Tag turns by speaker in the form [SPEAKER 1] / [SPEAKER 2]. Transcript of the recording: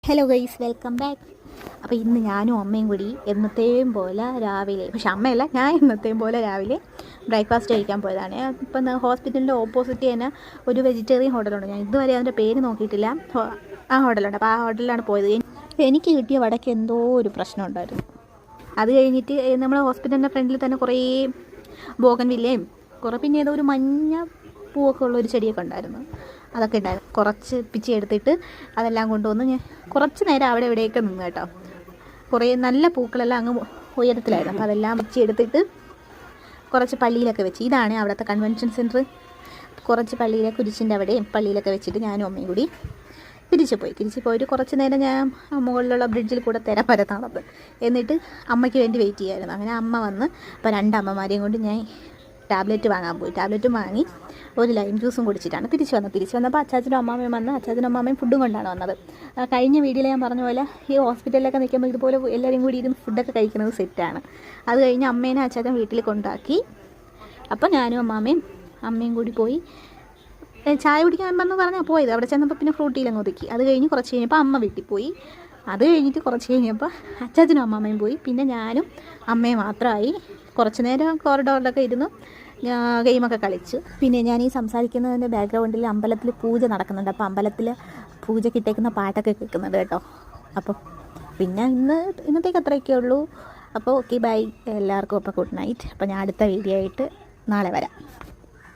[SPEAKER 1] Hello guys, welcome back. അപ്പോൾ ഇന്ന് ഞാനും അമ്മയും കൂടി എന്നത്തെയും പോലെ രാവിലെ, പക്ഷെ അമ്മയല്ല, ഞാൻ എന്നത്തെയും പോലെ രാവിലെ ബ്രേക്ക്ഫാസ്റ്റ് കഴിക്കാൻ പോയതാണ്. ഇപ്പം ഹോസ്പിറ്റലിൻ്റെ ഓപ്പോസിറ്റ് തന്നെ ഒരു വെജിറ്റേറിയൻ ഹോട്ടലുണ്ട്. ഞാൻ ഇതുവരെ അതിൻ്റെ പേര് നോക്കിയിട്ടില്ല. ആ ഹോട്ടലുണ്ട്. അപ്പോൾ ആ ഹോട്ടലിലാണ് പോയത്. എനിക്ക് കിട്ടിയ വടക്ക് എന്തോ ഒരു പ്രശ്നം ഉണ്ടായിരുന്നു. അത് കഴിഞ്ഞിട്ട് നമ്മൾ ഹോസ്പിറ്റലിൻ്റെ ഫ്രണ്ടിൽ തന്നെ കുറേ ബോഗൻവില്ലയും പിന്നെ ഏതോ ഒരു മഞ്ഞ പൂവൊക്കെ ഉള്ളൊരു ചെടിയൊക്കെ ഉണ്ടായിരുന്നു. അതൊക്കെ ഉണ്ടായിരുന്നു. കുറച്ച് പിച്ചി എടുത്തിട്ട് അതെല്ലാം കൊണ്ടുവന്ന് ഞാൻ കുറച്ച് നേരം അവിടെ ഇവിടെയൊക്കെ നിന്ന് കേട്ടോ. കുറേ നല്ല പൂക്കളെല്ലാം അങ്ങ് ഉയരത്തിലായിരുന്നു. അപ്പോൾ അതെല്ലാം പിച്ചി എടുത്തിട്ട് കുറച്ച് പള്ളിയിലൊക്കെ വെച്ച്, ഇതാണ് അവിടുത്തെ കൺവെൻഷൻ സെൻറ്റർ. കുറച്ച് പള്ളിയിലെ കുരിശിൻ്റെ അവിടെയും പള്ളിയിലൊക്കെ വെച്ചിട്ട് ഞാനും അമ്മയും കൂടി തിരിച്ചു പോയിട്ട് കുറച്ച് നേരം ഞാൻ മുകളിലുള്ള ബ്രിഡ്ജിൽ കൂടെ പരത്താണത്. എന്നിട്ട് അമ്മയ്ക്ക് വേണ്ടി വെയിറ്റ് ചെയ്യായിരുന്നു. അങ്ങനെ അമ്മ വന്ന് അപ്പോൾ രണ്ടമ്മമാരെയും കൊണ്ട് ഞാൻ ടാബ്ലറ്റ് വാങ്ങാൻ പോയി. ടാബ്ലറ്റും വാങ്ങി ഒരു ലൈം ജ്യൂസും കുടിച്ചിട്ടാണ് തിരിച്ചു വന്നപ്പോൾ അച്ചാച്ചനും അമ്മാമ്മയും വന്ന്. അച്ചാച്ചനും അമ്മാമ്മയും ഫുഡും കൊണ്ടാണ് വന്നത്. കഴിഞ്ഞ വീഡിയോയിൽ ഞാൻ പറഞ്ഞ പോലെ ഈ ഹോസ്പിറ്റലിലൊക്കെ നിൽക്കുമ്പോൾ ഇതുപോലെ എല്ലാവരും കൂടി ഇരുന്ന് ഫുഡൊക്കെ കഴിക്കുന്നത് സെറ്റാണ്. അത് കഴിഞ്ഞ് അമ്മേനെ അച്ചാച്ചൻ വീട്ടിൽ കൊണ്ടാക്കി. അപ്പോൾ ഞാനും അമ്മയും കൂടി പോയി ചായ കുടിക്കാൻ പറഞ്ഞാൽ പോയത്. അവിടെ ചെന്നപ്പോൾ പിന്നെ ഫ്രൂട്ടിയിലങ്ങ് ഒതുക്കി. അത് കഴിഞ്ഞ് കുറച്ച് കഴിഞ്ഞപ്പോൾ അമ്മ വീട്ടിൽ പോയി. അത് കഴിഞ്ഞിട്ട് കുറച്ച് കഴിഞ്ഞപ്പോൾ അച്ചാച്ചനും അമ്മാമ്മയും പോയി. പിന്നെ ഞാനും അമ്മയും മാത്രമായി. കുറച്ച് നേരം കോറിഡോറിലൊക്കെ ഇരുന്നു ഗെയിമൊക്കെ കളിച്ചു. പിന്നെ ഞാൻ ഈ സംസാരിക്കുന്നതിൻ്റെ ബാക്ക്ഗ്രൗണ്ടിൽ അമ്പലത്തിൽ പൂജ നടക്കുന്നുണ്ട്. അപ്പോൾ അമ്പലത്തിൽ പൂജയ്ക്ക് ഇട്ടേക്കുന്ന പാട്ടൊക്കെ കേൾക്കുന്നുണ്ട് കേട്ടോ. അപ്പോൾ പിന്നെ ഇന്നത്തേക്ക് അത്രയൊക്കെ ഉള്ളൂ. അപ്പോൾ ഓക്കെ, ബൈ എല്ലാവർക്കും. അപ്പോൾ ഗുഡ് നൈറ്റ്. അപ്പോൾ ഞാൻ അടുത്ത വീഡിയോ ആയിട്ട് നാളെ വരാം.